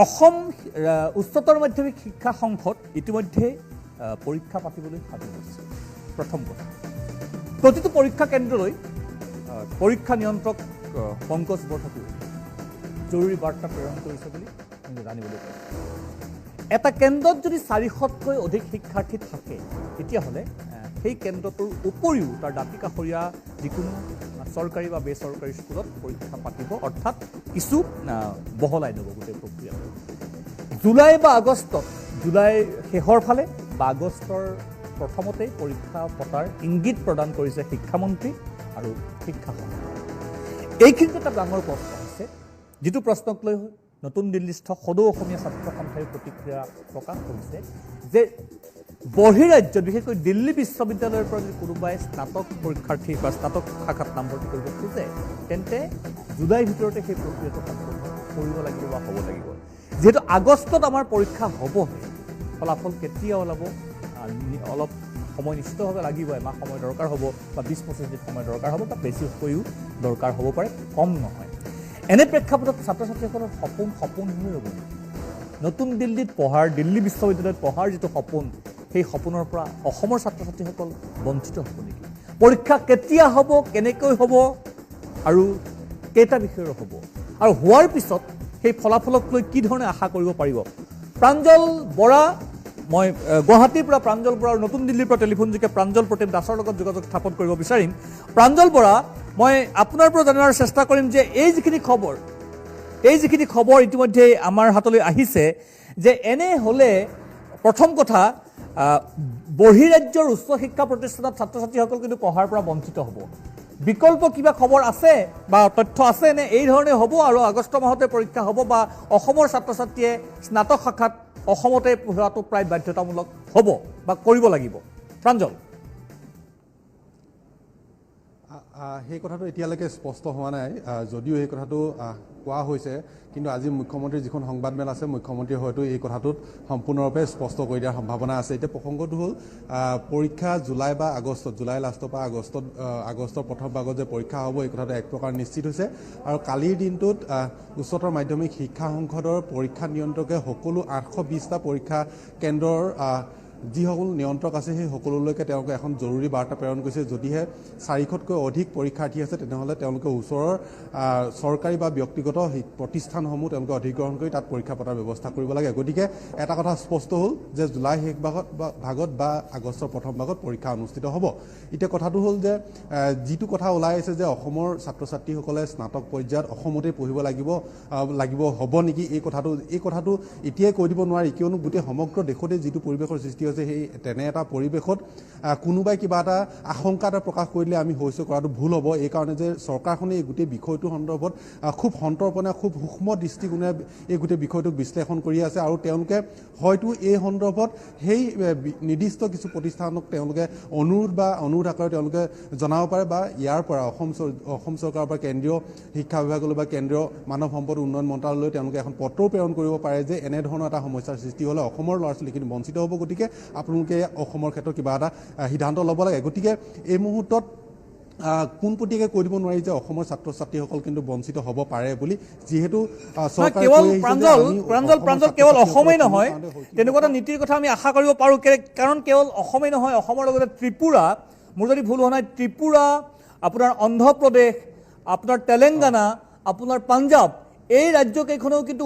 অসম উচ্চতৰ মাধ্যমিক শিক্ষা সংসদ ইতিমধ্যে পৰীক্ষা পাতিবলৈ সাজু হৈছে। প্ৰথম কথা, প্ৰতিটো পৰীক্ষা কেন্দ্ৰলৈ পৰীক্ষা নিয়ন্ত্ৰক পংকজ বৰঠাকুৰে জৰুৰী বাৰ্তা প্ৰেৰণ কৰিছে বুলি আমি জানিবলৈ পাইছোঁ। এটা কেন্দ্ৰত যদি 400তকৈ অধিক শিক্ষাৰ্থী থাকে তেতিয়াহ'লে সেই কেন্দ্ৰটোৰ উপৰিও তাৰ দাঁতি কাষৰীয়া যিকোনো চৰকাৰী বা বেচৰকাৰী স্কুলত পৰীক্ষা পাতিব, অৰ্থাৎ কিছু বহলাই ল'ব গোটেই প্ৰক্ৰিয়াটো। জুলাই বা আগষ্টত, জুলাই শেষৰ ফালে বা আগষ্টৰ প্ৰথমতেই পৰীক্ষা পতাৰ ইংগিত প্ৰদান কৰিছে শিক্ষামন্ত্ৰী আৰু শিক্ষা সংসদ। এইখিনিত এটা ডাঙৰ প্ৰশ্ন হৈছে, যিটো প্ৰশ্নক লৈ নতুন দিল্লীস্থ সদৌ অসমীয়া ছাত্ৰ সন্থাই প্ৰতিক্ৰিয়া প্ৰকাশ কৰিছে যে বহিৰাজ্যত, বিশেষকৈ দিল্লী বিশ্ববিদ্যালয়ৰ পৰা যদি কোনোবাই স্নাতক পৰীক্ষাৰ্থী বা স্নাতক শাখাত নামভৰ্তি কৰিব খোজে তেন্তে জুলাইৰ ভিতৰতে সেই প্ৰক্ৰিয়াটো সম্পূৰ্ণ কৰিব লাগিব বা হ'ব লাগিব। যিহেতু আগষ্টত আমাৰ পৰীক্ষা হ'বহে, ফলাফল কেতিয়া ওলাব অলপ সময় নিশ্চিতভাৱে লাগিব, এমাহ সময় দৰকাৰ হ'ব বা 20-25 দিন সময় দৰকাৰ হ'ব বা বেছিকৈও দৰকাৰ হ'ব পাৰে, কম নহয়। এনে প্ৰেক্ষাপটত ছাত্ৰ ছাত্ৰীসকলৰ সপোন হৈ ৰ'ব নেকি? নতুন দিল্লীত পঢ়াৰ, দিল্লী বিশ্ববিদ্যালয়ত পঢ়াৰ যিটো সপোন, সেই সপোনৰ পৰা অসমৰ ছাত্ৰ ছাত্ৰীসকল বঞ্চিত হ'ব নেকি? পৰীক্ষা কেতিয়া হ'ব, কেনেকৈ হ'ব আৰু কেইটা বিষয়ৰ হ'ব, আৰু হোৱাৰ পিছত সেই ফলাফলক লৈ কি ধৰণে আশা কৰিব পাৰিব? প্ৰাঞ্জল বৰা, মই গুৱাহাটীৰ পৰা প্ৰাঞ্জল বৰা আৰু নতুন দিল্লীৰ পৰা টেলিফোনযোগে প্ৰাঞ্জল প্ৰতিম দাসৰ লগত যোগাযোগ স্থাপন কৰিব বিচাৰিম। প্ৰাঞ্জল বৰা, মই আপোনাৰ পৰা জানিবৰ চেষ্টা কৰিম যে এই যিখিনি খবৰ ইতিমধ্যে আমাৰ হাতলৈ আহিছে যে এনে হ'লে প্ৰথম কথা বহিৰাজ্যৰ উচ্চ শিক্ষা প্ৰতিষ্ঠানত ছাত্ৰ ছাত্ৰীসকল কিন্তু পঢ়াৰ পৰা বঞ্চিত হ'ব। বিকল্প কিবা খবৰ আছে বা তথ্য আছে নে এই ধৰণে হ'ব আৰু আগষ্ট মাহতে পৰীক্ষা হ'ব বা অসমৰ ছাত্ৰ ছাত্ৰীয়ে স্নাতক শাখাত অসমতে পঢ়াটো প্ৰায় বাধ্যতামূলক হ'ব বা কৰিব লাগিব? প্ৰাঞ্জল। সেই কথাটো এতিয়ালৈকে স্পষ্ট হোৱা নাই, যদিও এই কথাটো কোৱা হৈছে, কিন্তু আজি মুখ্যমন্ত্ৰীৰ যিখন সংবাদমেল আছে, মুখ্যমন্ত্ৰীয়ে হয়তো এই কথাটোত সম্পূৰ্ণৰূপে স্পষ্ট কৰি দিয়াৰ সম্ভাৱনা আছে। এতিয়া প্ৰসংগটো হ'ল পৰীক্ষা জুলাই বা আগষ্টত, জুলাই লাষ্টৰ পৰা আগষ্টৰ প্ৰথম ভাগত যে পৰীক্ষা হ'ব এই কথাটো এক প্ৰকাৰ নিশ্চিত হৈছে। আৰু কালিৰ দিনটোত উচ্চতৰ মাধ্যমিক শিক্ষা সংসদৰ পৰীক্ষা নিয়ন্ত্ৰকে সকলো 820টা পৰীক্ষা কেন্দ্ৰৰ যিসকল নিয়ন্ত্ৰক আছে সেই সকলোলৈকে তেওঁলোকে এখন জৰুৰী বাৰ্তা প্ৰেৰণ কৰিছে। যদিহে 400তকৈ অধিক পৰীক্ষাৰ্থী আছে তেনেহ'লে তেওঁলোকে ওচৰৰ চৰকাৰী বা ব্যক্তিগত প্ৰতিষ্ঠানসমূহ তেওঁলোকে অধিগ্ৰহণ কৰি তাত পৰীক্ষা পতাৰ ব্যৱস্থা কৰিব লাগে। গতিকে এটা কথা স্পষ্ট হ'ল যে জুলাই শেষ ভাগত বা আগষ্টৰ প্ৰথম ভাগত পৰীক্ষা অনুষ্ঠিত হ'ব। এতিয়া কথাটো হ'ল যে যিটো কথা ওলাই আছে যে অসমৰ ছাত্ৰ ছাত্ৰীসকলে স্নাতক পৰ্যায়ত অসমতেই পঢ়িব লাগিব হ'ব নেকি, এই কথাটো এতিয়াই কৈ দিব নোৱাৰি, কিয়নো গোটেই সমগ্ৰ দেশতে যিটো পৰিৱেশৰ সৃষ্টি হৈছে সেই তেনে এটা পৰিৱেশত কোনোবাই কিবা এটা আশংকা এটা প্ৰকাশ কৰিলে আমি হৈছে কৰাটো ভুল হ'ব। এইকাৰণে যে চৰকাৰখনে এই গোটেই বিষয়টোৰ সন্দৰ্ভত খুব সন্তৰ্পণে, খুব সূক্ষ্ম দৃষ্টিকোণে এই গোটেই বিষয়টোক বিশ্লেষণ কৰি আছে আৰু তেওঁলোকে হয়তো এই সন্দৰ্ভত সেই নিৰ্দিষ্ট কিছু প্ৰতিষ্ঠানক তেওঁলোকে অনুৰোধ আকাৰে তেওঁলোকে জনাব পাৰে বা ইয়াৰ পৰা অসম চৰকাৰৰ পৰা কেন্দ্ৰীয় শিক্ষা বিভাগলৈ বা কেন্দ্ৰীয় মানৱ সম্পদ উন্নয়ন মন্ত্ৰালয়লৈ তেওঁলোকে এখন পত্ৰ প্ৰেৰণ কৰিব পাৰে যে এনেধৰণৰ এটা সমস্যাৰ সৃষ্টি হ'লে অসমৰ ল'ৰা ছোৱালীখিনি বঞ্চিত হ'ব, গতিকে আপোনালোকে অসমৰ ক্ষেত্ৰত কিবা এটা সিদ্ধান্ত ল'ব লাগে। গতিকে এই মুহূৰ্তত পোনপটীয়াকৈ কৈ দিব নোৱাৰি যে অসমৰ ছাত্ৰ ছাত্ৰীসকল কিন্তু বঞ্চিত হ'ব পাৰে বুলি, যিহেতু প্ৰাঞ্জল কেৱল অসমেই নহয়, তেনেকুৱা এটা নীতিৰ কথা আমি আশা কৰিব পাৰোঁ। কাৰণ কেৱল অসমেই নহয়, অসমৰ লগতে ত্ৰিপুৰা, মোৰ যদি ভুল হোৱা নাই, ত্ৰিপুৰা, আপোনাৰ অন্ধ্ৰপ্ৰদেশ, আপোনাৰ তেলেংগানা, আপোনাৰ পাঞ্জাৱ, এই ৰাজ্যকেইখনেও কিন্তু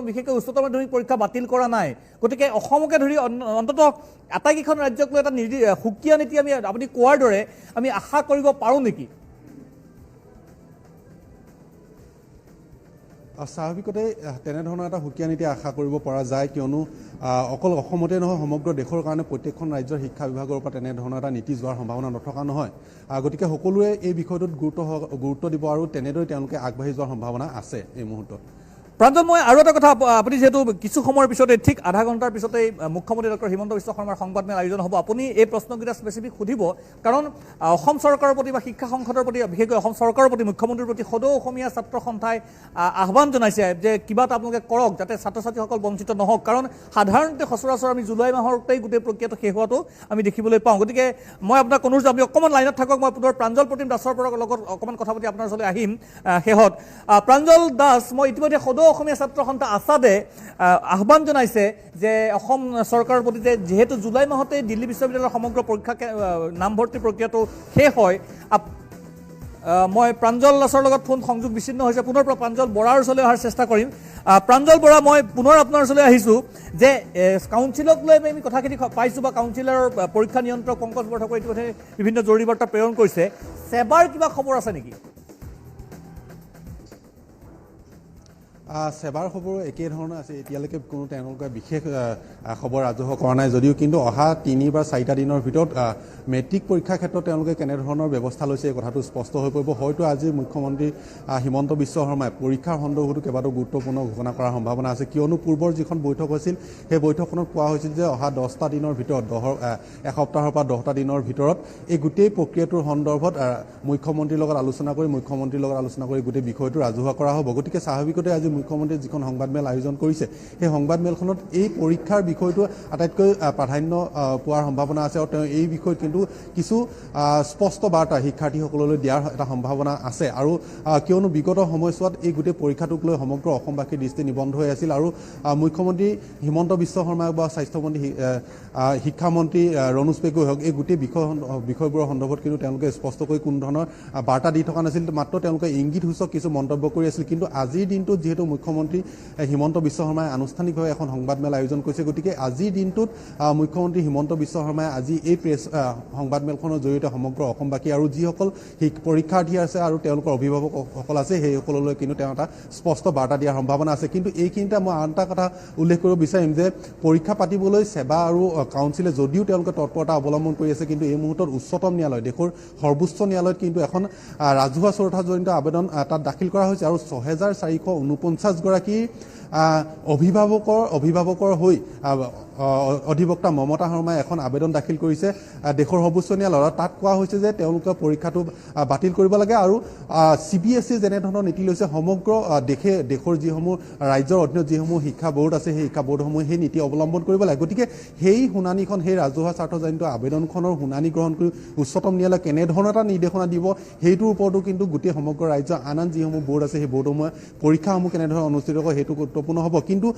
বিশেষকৈ উচ্চতৰ মাধ্যমিক পৰীক্ষা বাতিল কৰা নাই। গতিকে অসমকে ধৰি অন্ততঃ আটাইকেইখন ৰাজ্যক লৈ এটা সুকীয়া নীতি আপুনি কোৱাৰ দৰে আমি আশা কৰিব পাৰোঁ নেকি? স্বাভাৱিকতে তেনেধৰণৰ এটা সুকীয়া নীতি আশা কৰিব পৰা যায়, কিয়নো অকল অসমতে নহয় সমগ্ৰ দেশৰ কাৰণে প্ৰত্যেকখন ৰাজ্যৰ শিক্ষা বিভাগৰ পৰা তেনেধৰণৰ এটা নীতি যোৱাৰ সম্ভাৱনা নথকা নহয়। গতিকে সকলোৱে এই বিষয়টোত গুৰুত্ব দিব আৰু তেনেদৰে তেওঁলোকে আগবাঢ়ি যোৱাৰ সম্ভাৱনা আছে এই মুহূৰ্তত। প্ৰাঞ্জল, মই আৰু এটা কথা, আপুনি যিহেতু কিছু সময়ৰ পিছতে, ঠিক আধা ঘণ্টাৰ পিছতেই মুখ্যমন্ত্ৰী ডক্টৰ হিমন্ত বিশ্ব শৰ্মাৰ সংবাদমেল আয়োজন হ'ব, আপুনি এই প্ৰশ্নকেইটা স্পেচিফিক সুধিব, কাৰণ অসম চৰকাৰৰ প্ৰতি বা শিক্ষা সংসদৰ প্ৰতি, বিশেষকৈ অসম চৰকাৰৰ প্ৰতি, মুখ্যমন্ত্ৰীৰ প্ৰতি সদৌ অসমীয়া ছাত্ৰ সন্থাই আহ্বান জনাইছে যে কিবা এটা আপোনালোকে কৰক যাতে ছাত্ৰ ছাত্ৰীসকল বঞ্চিত নহওক। কাৰণ সাধাৰণতে সচৰাচৰ আমি জুলাই মাহতেই গোটেই প্ৰক্ৰিয়াটো শেষ হোৱাটো আমি দেখিবলৈ পাওঁ। গতিকে মই আপোনাক অনুৰোধ জনাম, আপুনি অকণমান লাইনত থাকক, মই পুনৰ প্ৰাঞ্জল প্ৰতিম দাসৰ লগত অকণমান কথা পাতি আপোনাৰ ওচৰলৈ আহিম শেষত। প্ৰাঞ্জল দাস, মই ইতিমধ্যে সদৌ অসমীয়া ছাত্ৰ সন্থা আছাদে আহ্বান জনাইছে যে অসম চৰকাৰৰ প্ৰতি যে যেহেতু জুলাই মাহতে দিল্লী বিশ্ববিদ্যালয়ৰ সমগ্ৰ পৰীক্ষা নামভৰ্তি প্ৰক্ৰিয়াটো শেষ হয় মই প্ৰাঞ্জল দাসৰ লগত ফোন সংযোগ বিচ্ছিন্ন হৈছে পুনৰ প্ৰাঞ্জল বৰাৰ ওচৰলৈ অহাৰ চেষ্টা কৰিম প্ৰাঞ্জল বৰা মই পুনৰ আপোনাৰ ওচৰলৈ আহিছোঁ যে কাউন্সিলক লৈ আমি কথাখিনি পাইছোঁ বা কাউন্সিলৰ পৰীক্ষা নিয়ন্ত্ৰক পংকজ বৰঠাকুৰে ইতিমধ্যে বিভিন্ন জৰুৰী বাৰ্তা প্ৰেৰণ কৰিছে সেবাৰ কিবা খবৰ আছে নেকি সেবাৰ খবৰ একে ধৰণৰ আছে এতিয়ালৈকে কোনো তেওঁলোকে বিশেষ খবৰ ৰাজহুৱা কৰা নাই যদিও কিন্তু অহা 3 বা 4টা দিনৰ ভিতৰত মেট্ৰিক পৰীক্ষাৰ ক্ষেত্ৰত তেওঁলোকে কেনেধৰণৰ ব্যৱস্থা লৈছে এই কথাটো স্পষ্ট হৈ পৰিব হয়তো আজি মুখ্যমন্ত্ৰী হিমন্ত বিশ্ব শৰ্মাই পৰীক্ষাৰ সন্দৰ্ভতো কেইবাটাও গুৰুত্বপূৰ্ণ ঘোষণা কৰাৰ সম্ভাৱনা আছে কিয়নো পূৰ্বৰ যিখন বৈঠক হৈছিল সেই বৈঠকখনত কোৱা হৈছিল যে অহা 10টা দিনৰ ভিতৰত এসপ্তাহৰ পৰা 10টা দিনৰ ভিতৰত এই গোটেই প্ৰক্ৰিয়াটোৰ সন্দৰ্ভত মুখ্যমন্ত্ৰীৰ লগত আলোচনা কৰি গোটেই বিষয়টো ৰাজহুৱা কৰা হ'ব গতিকে স্বাভাৱিকতে আজি মুখ্যমন্ত্ৰীয়ে যিখন সংবাদমেল আয়োজন কৰিছে সেই সংবাদমেলখনত এই পৰীক্ষাৰ বিষয়টো আটাইতকৈ প্ৰাধান্য পোৱাৰ সম্ভাৱনা আছে আৰু তেওঁ এই বিষয়ত কিন্তু কিছু স্পষ্ট বাৰ্তা শিক্ষাৰ্থীসকললৈ দিয়াৰ এটা সম্ভাৱনা আছে আৰু কিয়নো বিগত সময়ছোৱাত এই গোটেই পৰীক্ষাটোক লৈ সমগ্ৰ অসমবাসীৰ দৃষ্টি নিবন্ধ হৈ আছিল আৰু মুখ্যমন্ত্ৰী হিমন্ত বিশ্ব শৰ্মা বা স্বাস্থ্যমন্ত্ৰী শিক্ষামন্ত্ৰী ৰণোজ পেগুৱে হওক এই গোটেই বিষয়বোৰৰ সন্দৰ্ভত কিন্তু তেওঁলোকে স্পষ্টকৈ কোনো ধৰণৰ বাৰ্তা দি থকা নাছিল মাত্ৰ তেওঁলোকে ইংগিতসূচক কিছু মন্তব্য কৰি আছিল কিন্তু আজিৰ দিনটোত যিহেতু মুখ্যমন্ত্ৰী হিমন্ত বিশ্ব শৰ্মাই আনুষ্ঠানিকভাৱে এখন সংবাদমেল আয়োজন কৰিছে গতিকে আজিৰ দিনটোত মুখ্যমন্ত্ৰী হিমন্ত বিশ্ব শৰ্মাই আজি এই প্ৰেছ সংবাদমেলখনৰ জৰিয়তে সমগ্ৰ অসমবাসী আৰু যিসকল পৰীক্ষাৰ্থী আছে আৰু তেওঁলোকৰ অভিভাৱকসকল আছে সেইসকললৈ কিন্তু তেওঁ এটা স্পষ্ট বাৰ্তা দিয়াৰ সম্ভাৱনা আছে কিন্তু এইখিনিতে মই আন এটা কথা উল্লেখ কৰিব বিচাৰিম যে পৰীক্ষা পাতিবলৈ সেবা আৰু কাউন্সিলে যদিও তেওঁলোকে তৎপৰতা অৱলম্বন কৰি আছে কিন্তু এই মুহূৰ্তত উচ্চতম ন্যায়ালয় দেশৰ সৰ্বোচ্চ ন্যায়ালয়ত কিন্তু এখন ৰাজহুৱা স্বাৰ্থজনিত আবেদন তাত দাখিল কৰা হৈছে আৰু 6449 গৰাকী অভিভাৱকৰ হৈ অধিবক্তা মমতা শৰ্মাই এখন আবেদন দাখিল কৰিছে দেশৰ সৰ্বোচ্চ ন্যায়ালয়ত তাত কোৱা হৈছে যে তেওঁলোকে পৰীক্ষাটো বাতিল কৰিব লাগে আৰু CBSE যেনেধৰণৰ নীতি লৈছে সমগ্ৰ দেশৰ যিসমূহ ৰাজ্যৰ অধীনত যিসমূহ শিক্ষা বোৰ্ড আছে সেই শিক্ষা বোৰ্ডসমূহে সেই নীতি অৱলম্বন কৰিব লাগে গতিকে সেই শুনানিখন সেই ৰাজহুৱা স্বাৰ্থজনিত আবেদনখনৰ শুনানি গ্ৰহণ কৰি উচ্চতম ন্যায়ালয়ে কেনেধৰণৰ এটা নিৰ্দেশনা দিব সেইটোৰ ওপৰতো কিন্তু গোটেই সমগ্ৰ ৰাজ্য আন যিসমূহ বোৰ্ড আছে সেই বোৰ্ডসমূহে পৰীক্ষাসমূহ কেনেধৰণে অনুষ্ঠিত হ'ব সেইটো গুৰুত্বপূৰ্ণ হ'ব কিন্তু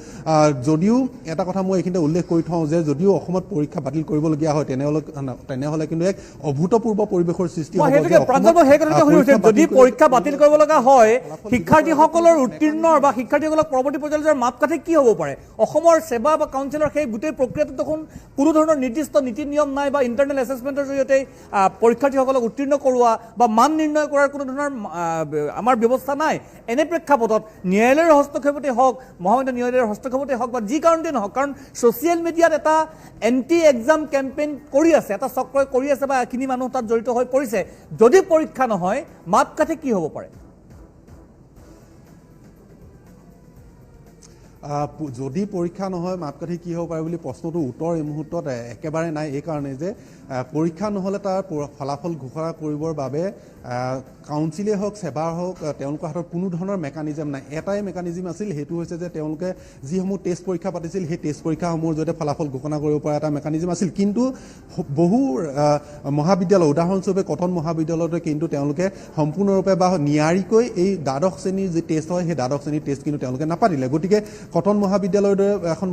যদিও এটা কথা মই এইখিনিতে উল্লেখ কৰি থওঁ যে যদিও অসমত পৰীক্ষা বাতিল কৰিবলগীয়া হয় তেনেহ'লে কিন্তু এক অভূতপূৰ্ব পৰিৱেশৰ সৃষ্টি হ'ব যদি পৰীক্ষা বাতিল কৰিব লগা হয় শিক্ষাৰ্থীসকলৰ উত্তীৰ্ণ বা শিক্ষাৰ্থীসকলক পৰৱৰ্তী পৰ্যায়ৰ মাপকাঠি কি হ'ব পাৰে অসমৰ সেৱা বা কাউন্সিলৰ সেই গোটেই প্ৰক্ৰিয়াটো দেখোন কোনো ধৰণৰ নিৰ্দিষ্ট নীতি নিয়ম নাই বা ইণ্টাৰনেল এছেছমেণ্টৰ জৰিয়তে পৰীক্ষাৰ্থীসকলক উত্তীৰ্ণ কৰোৱা বা মান নিৰ্ণয় কৰাৰ কোনো ধৰণৰ আমাৰ ব্যৱস্থা নাই এনে প্ৰেক্ষাপটত ন্যায়ালয়ৰ হস্তক্ষেপতে হওক মহামান্য ন্যায়ালয়ৰ হস্তক্ষেপতে হওক বা যি কাৰণতে নহওক কাৰণ ছ'চিয়েল মিডিয়াত এটা এণ্টি এক্সাম কেম্পেইন কৰি আছে এটা চক্ৰই কৰি আছে বা এখিনি মানুহ তাত জড়িত হৈ পৰিছে যদি পৰীক্ষা নহয় মাপকাঠি কি হ'ব পাৰে যদি পৰীক্ষা নহয় মাপকাঠি কি হ'ব পাৰে বুলি প্ৰশ্নটো উত্তৰ এই মুহূৰ্তত একেবাৰে নাই এই কাৰণে যে পৰীক্ষা নহ'লে তাৰ ফলাফল ঘোষণা কৰিবৰ বাবে কাউন্সিলে হওক সেবাৰ হওক তেওঁলোকৰ হাতত কোনো ধৰণৰ মেকানিজম নাই এটাই মেকানিজম আছিল সেইটো হৈছে যে তেওঁলোকে যিসমূহ টেষ্ট পৰীক্ষা পাতিছিল সেই টেষ্ট পৰীক্ষাসমূহৰ জৰিয়তে ফলাফল ঘোষণা কৰিব পৰা এটা মেকানিজম আছিল কিন্তু বহু মহাবিদ্যালয় উদাহৰণস্বৰূপে কটন মহাবিদ্যালয়তে কিন্তু তেওঁলোকে সম্পূৰ্ণৰূপে বা নিয়াৰিকৈ এই দ্বাদশ শ্ৰেণীৰ যি টেষ্ট হয় সেই দ্বাদশ শ্ৰেণীৰ টেষ্ট কিন্তু তেওঁলোকে নাপাতিলে গতিকে কটন মহাবিদ্যালয়ৰ দৰে এখন